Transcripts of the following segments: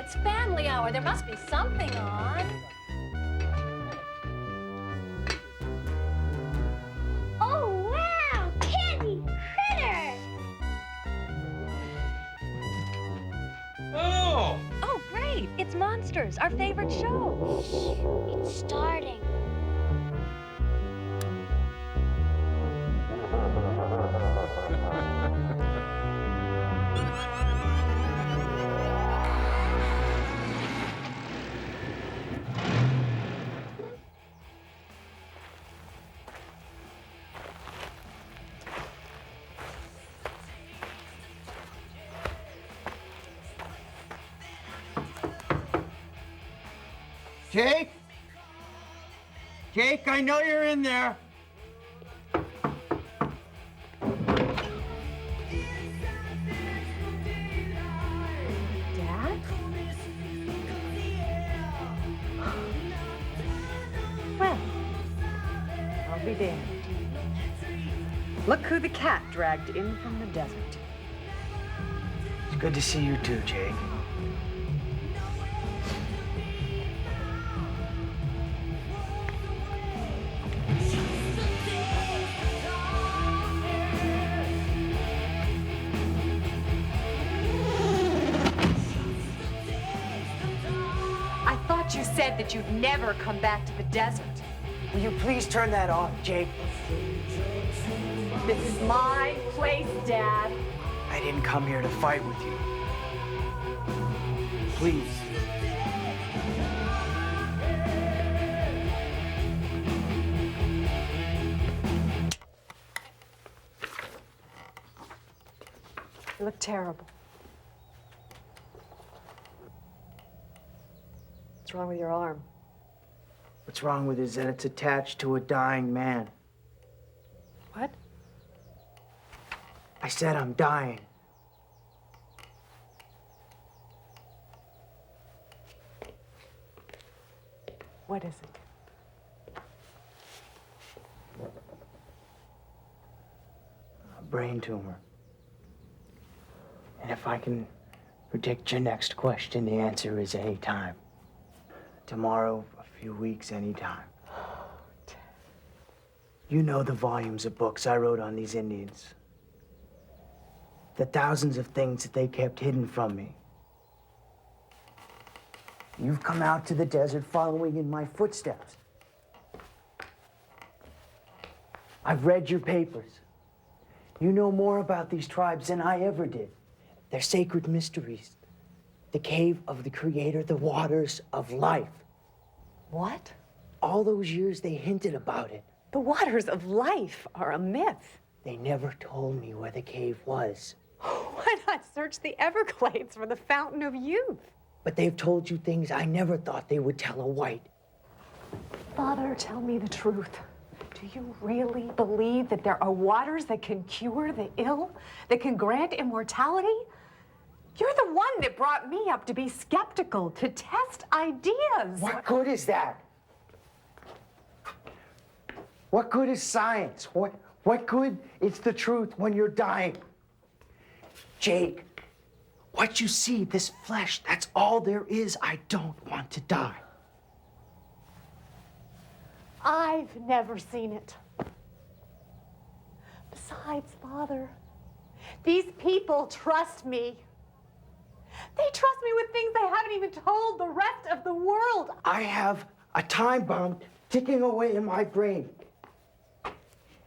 It's family hour. There must be something on. Oh, wow! Candy critters! Oh! Oh, great. It's Monsters, our favorite show. It's starting. Jake? Jake, I know you're in there. Dad? Well, I'll be damned. Look who the cat dragged in from the desert. It's good to see you too, Jake. I thought you said that you'd never come back to the desert. Will you please turn that off, Jake? This is my place, Dad. I didn't come here to fight with you. Please. You look terrible. What's wrong with your arm? What's wrong with it is that it's attached to a dying man. What? I said I'm dying. What is it? A brain tumor. And if I can predict your next question, the answer is any time. Tomorrow, a few weeks, any time. You know the volumes of books I wrote on these Indians. The thousands of things that they kept hidden from me. You've come out to the desert following in my footsteps. I've read your papers. You know more about these tribes than I ever did. Their sacred mysteries. The cave of the Creator, the waters of life. What? All those years they hinted about it. The waters of life are a myth. They never told me where the cave was. Why not search the Everglades for the fountain of youth? But they've told you things I never thought they would tell a white. Father, tell me the truth. Do you really believe that there are waters that can cure the ill, that can grant immortality? You're the one that brought me up to be skeptical, to test ideas. What good is that? What good is science? What good is the truth when you're dying? Jake, what you see, this flesh, that's all there is. I don't want to die. I've never seen it. Besides, Father, these people trust me. They trust me with things they haven't even told the rest of the world. I have a time bomb ticking away in my brain.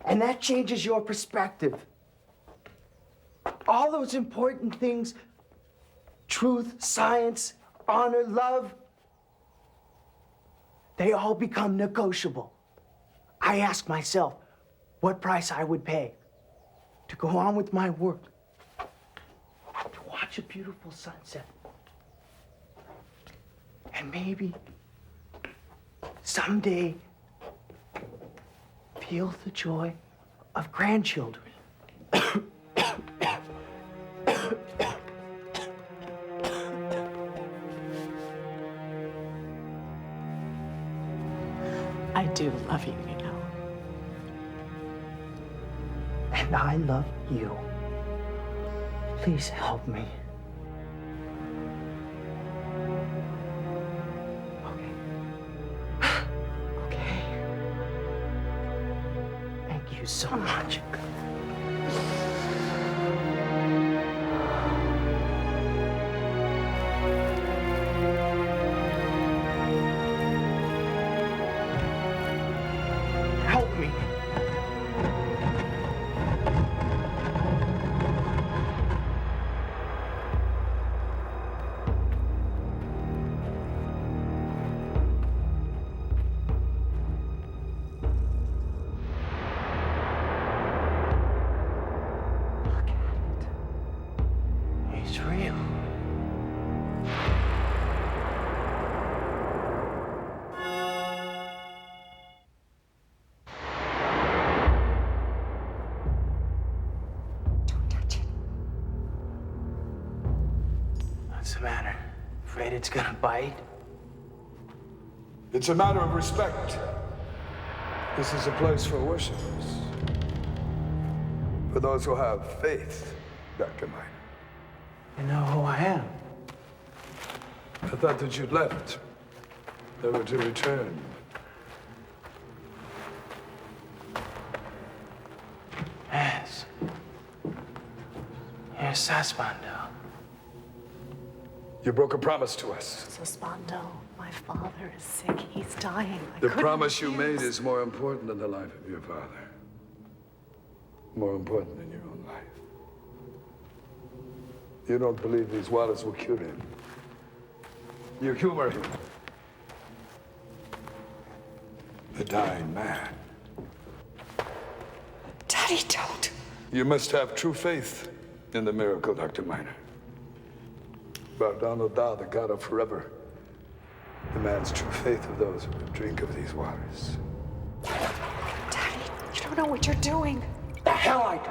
And that changes your perspective. All those important things, truth, science, honor, love, they all become negotiable. I ask myself what price I would pay to go on with my work, to watch a beautiful sunset, and maybe someday feel the joy of grandchildren. I do love you, you know. And I love you. Please help me. so much. Help me. It's real. Don't touch it. What's the matter? Afraid it's gonna bite? It's a matter of respect. This is a place for worshipers. For those who have faith, Dr. Miner. You know who I am? I thought that you'd left. Never to return. Yes. You're Sasbando. You broke a promise to us. Suspando, my father is sick. He's dying. I The couldn't promise you refuse. made is more important than the life of your father. More important than your own life. You don't believe these waters will cure him. You humor him. The dying man. Daddy, don't. You must have true faith in the miracle, Dr. Miner. Bardano Da, the god of forever, demands true faith of those who will drink of these waters. Daddy, you don't know what you're doing. The hell I do.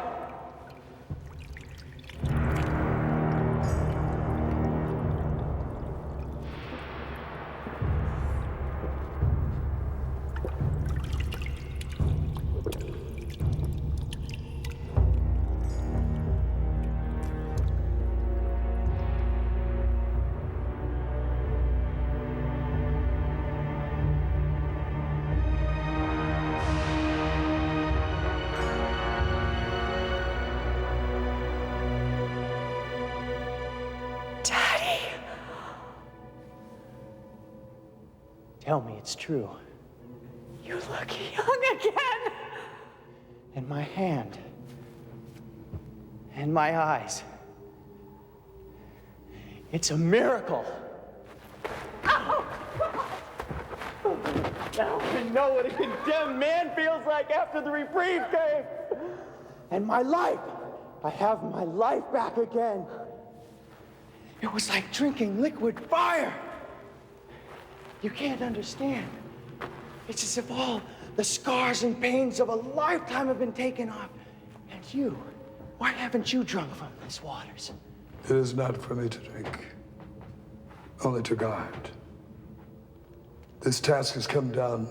Daddy. Tell me it's true. You look young again. And my hand. And my eyes. It's a miracle. Now I know what a condemned man feels like after the reprieve came. And my life. I have my life back again. It was like drinking liquid fire. You can't understand. It's as if all the scars and pains of a lifetime have been taken off. And you, why haven't you drunk from these waters? It is not for me to drink, only to guard. This task has come down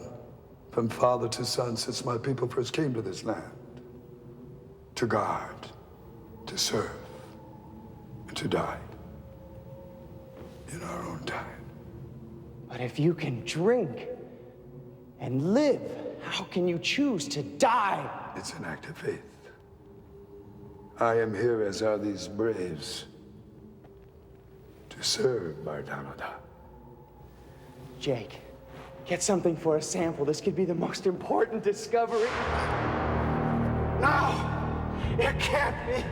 from father to son since my people first came to this land. To guard, to serve, and to die. In our own time. But if you can drink and live, how can you choose to die? It's an act of faith. I am here, as are these braves, to serve Bardano Da. Jake, get something for a sample. This could be the most important discovery. No! It can't be!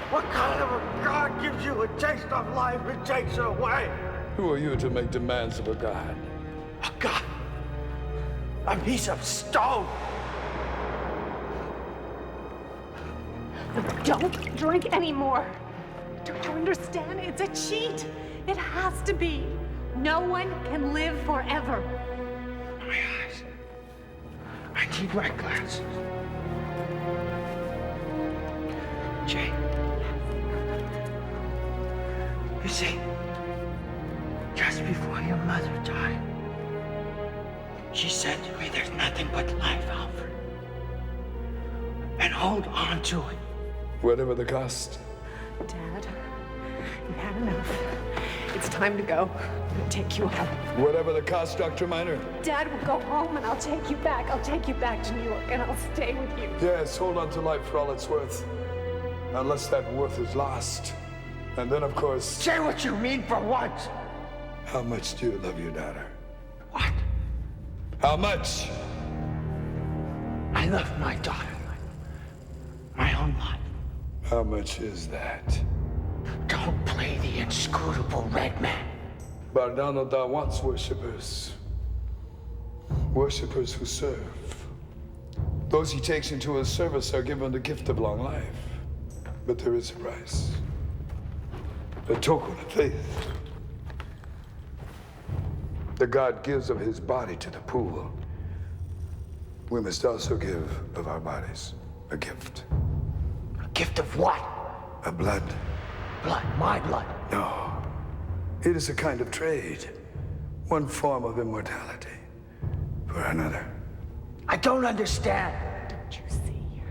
What kind of a god gives you a taste of life and takes it away? Who are you to make demands of a god? A god? A piece of stone? Don't drink anymore. Don't you understand? It's a cheat. It has to be. No one can live forever. My eyes. I need my glasses. Jake. You see, just before your mother died, she said to me, there's nothing but life, Alfred. And hold on to it. Whatever the cost. Dad, you've had enough. It's time to go. I'm gonna take you home. Whatever the cost, Dr. Miner. Dad will go home and I'll take you back. I'll take you back to New York and I'll stay with you. Yes, hold on to life for all it's worth. Unless that worth is lost. And then, of course, Say what you mean for once. how much do you love your daughter? What? How much? I love my daughter. My own life. How much is that? Don't play the inscrutable red man. Bardano Da wants worshippers. Worshippers who serve. Those he takes into his service are given the gift of long life. But there is a price. A token of faith. The God gives of his body to the pool. We must also give of our bodies a gift. A gift of what? A blood. Blood. My blood. No. It is a kind of trade. One form of immortality for another. I don't understand. Don't you see?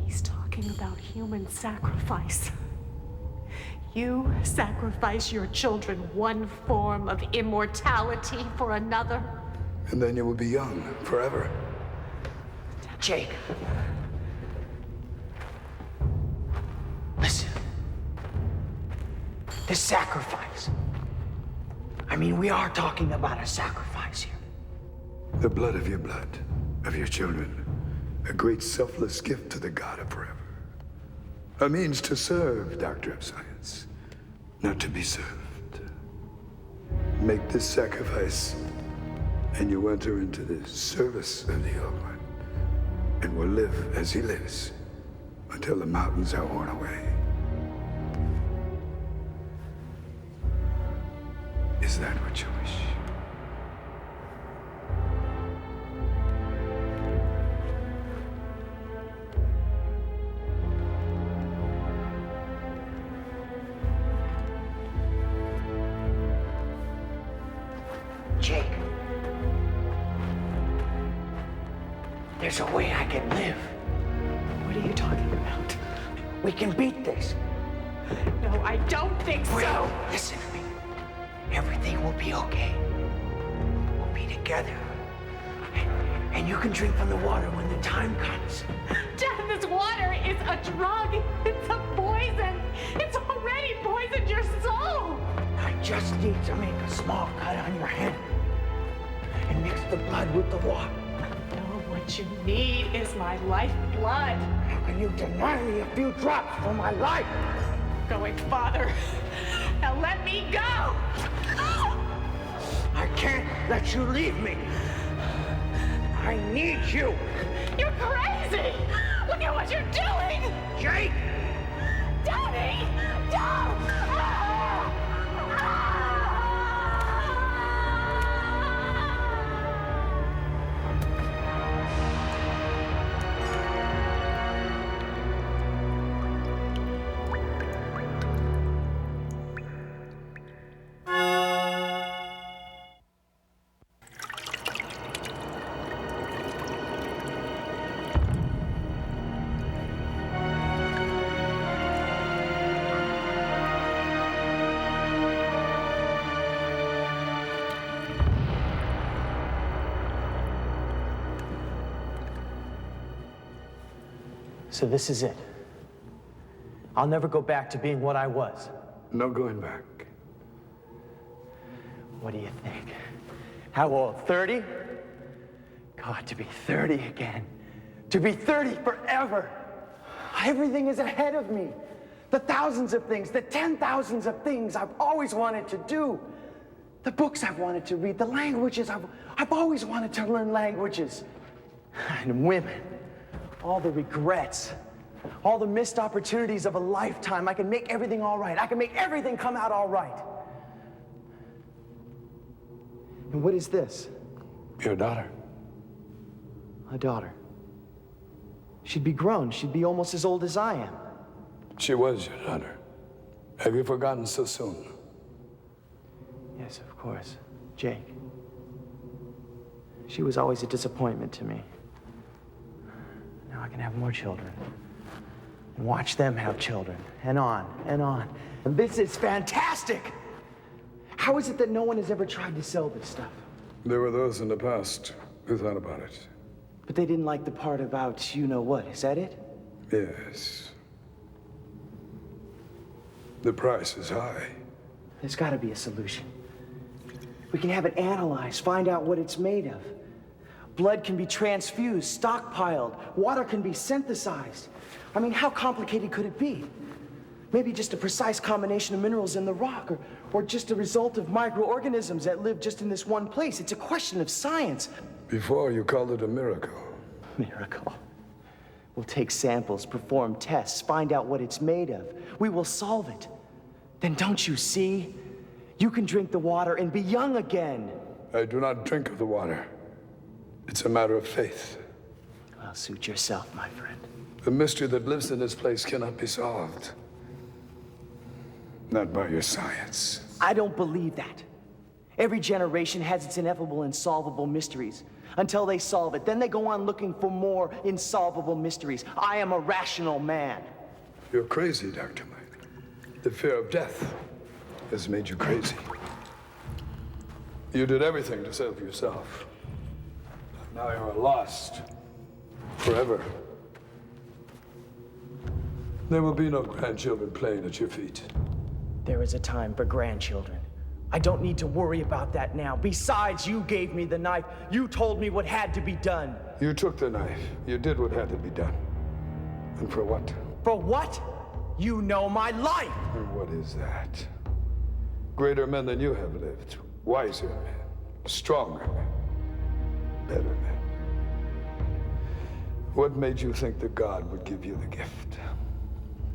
He's talking about human sacrifice. You sacrifice your children one form of immortality for another. And then you will be young forever. Jake. Listen. This sacrifice. I mean, we are talking about a sacrifice here. The blood, of your children. A great selfless gift to the God of forever. A means to serve, Doctor of Science. Not to be served. Make this sacrifice, and you enter into the service of the Old One. And will live as he lives until the mountains are worn away. Is that what you wish? Jake. There's a way I can live. What are you talking about? We can beat this. No, I don't think so. Will, listen to me. Everything will be okay. We'll be together. And you can drink from the water when the time comes. Dad, this water is a drug. It's a poison. It's already poisoned your soul. I just need to make a small cut on your hand and mix the blood with the water. No, what you need is my lifeblood. How can you deny me a few drops for my life? Going, Father. Now let me go. I can't let you leave me. I need you. You're crazy. Look at what you're doing. Jake! Daddy, don't. So this is it. I'll never go back to being what I was. No going back. What do you think? How old? 30? God, to be 30 again. To be 30 forever. Everything is ahead of me. The thousands of things, the 10,000s of things I've always wanted to do. The books I've wanted to read, the languages I've always wanted to learn languages. And women. All the regrets, all the missed opportunities of a lifetime. I can make everything all right. I can make everything come out all right. And what is this? Your daughter. A daughter. She'd be grown. She'd be almost as old as I am. She was your daughter. Have you forgotten so soon? Yes, of course. Jake. She was always a disappointment to me. Now I can have more children. And watch them have children. And on, and on. And this is fantastic! How is it that no one has ever tried to sell this stuff? There were those in the past who thought about it. But they didn't like the part about you-know-what, is that it? Yes. The price is high. There's gotta be a solution. We can have it analyzed, find out what it's made of. Blood can be transfused, stockpiled, water can be synthesized. I mean, how complicated could it be? Maybe just a precise combination of minerals in the rock, or just a result of microorganisms that live just in this one place. It's a question of science. Before, you called it a miracle. Miracle. We'll take samples, perform tests, find out what it's made of. We will solve it. Then don't you see? You can drink the water and be young again. I do not drink of the water. It's a matter of faith. Well, suit yourself, my friend. The mystery that lives in this place cannot be solved. Not by your science. I don't believe that. Every generation has its ineffable and solvable mysteries. Until they solve it, then they go on looking for more insolvable mysteries. I am a rational man. You're crazy, Dr. Mike. The fear of death has made you crazy. You did everything to save yourself. Now you are lost. Forever. There will be no grandchildren playing at your feet. There is a time for grandchildren. I don't need to worry about that now. Besides, you gave me the knife. You told me what had to be done. You took the knife. You did what had to be done. And for what? For what? You know my life! And what is that? Greater men than you have lived. Wiser men. Stronger men. Better men. What made you think that God would give you the gift?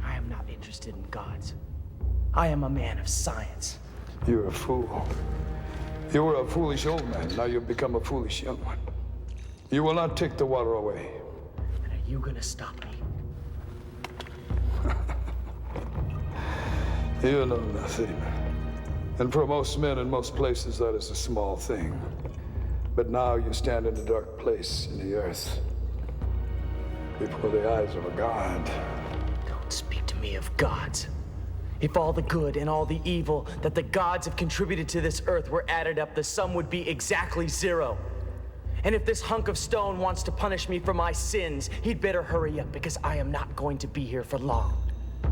I am not interested in gods. I am a man of science. You're a fool. You were a foolish old man. Now you've become a foolish young one. You will not take the water away. And are you gonna stop me? You know nothing. And for most men in most places, that is a small thing. But now you stand in a dark place in the earth before the eyes of a god. Don't speak to me of gods. If all the good and all the evil that the gods have contributed to this earth were added up, the sum would be exactly 0. And if this hunk of stone wants to punish me for my sins, he'd better hurry up, because I am not going to be here for long.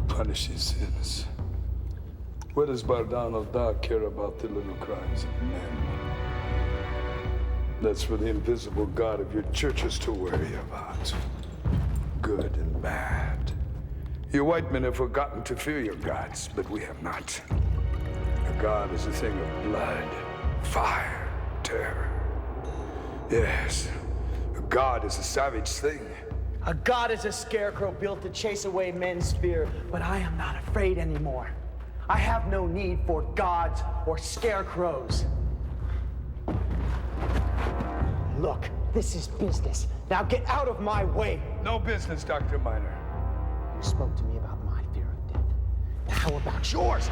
Punish his sins. What does Bardan al-Dah care about the little crimes of men? That's for the invisible God of your churches to worry about. Good and bad. You white men have forgotten to fear your gods, but we have not. A god is a thing of blood, fire, terror. Yes, a god is a savage thing. A god is a scarecrow built to chase away men's fear, but I am not afraid anymore. I have no need for gods or scarecrows. Look, this is business. Now get out of my way. No business, Dr. Miner. You spoke to me about my fear of death. Now how about yours?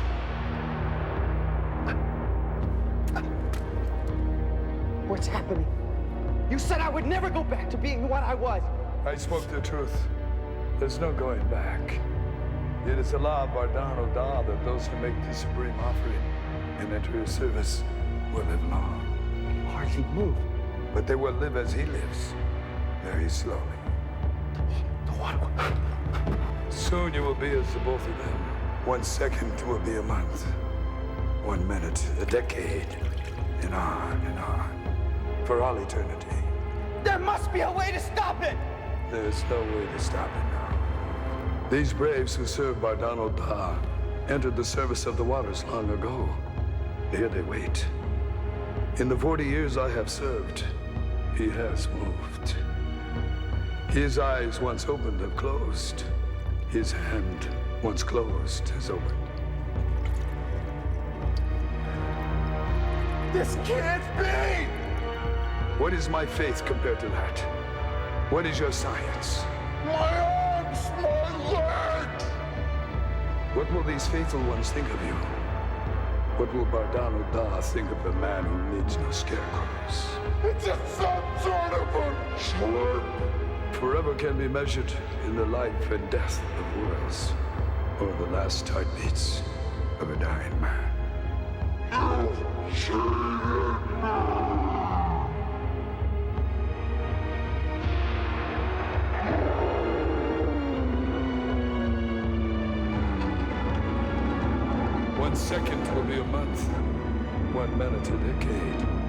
What's happening? You said I would never go back to being what I was. I spoke the truth. There's no going back. It is the law of Bardan al-Dah that those who make the supreme offering and enter his service will live long. Hardly move. But they will live as he lives, very slowly. The water. Soon you will be as the both of them. 1 second will be a month. 1 minute, a decade, and on, for all eternity. There must be a way to stop it! There's no way to stop it now. These braves who served Bardan al-Dah entered the service of the waters long ago. Here they wait. In the 40 years I have served, he has moved. His eyes once opened have closed. His hand once closed has opened. This can't be! What is my faith compared to that? What is your science? My arms, my legs! What will these faithful ones think of you? What will Bardan al-Dah think of a man who needs no scarecrows? It's just some sort of a slurp. Forever can be measured in the life and death of worlds, or the last heartbeats of a dying man. You cheated me! 1 second will be a month, 1 minute a decade.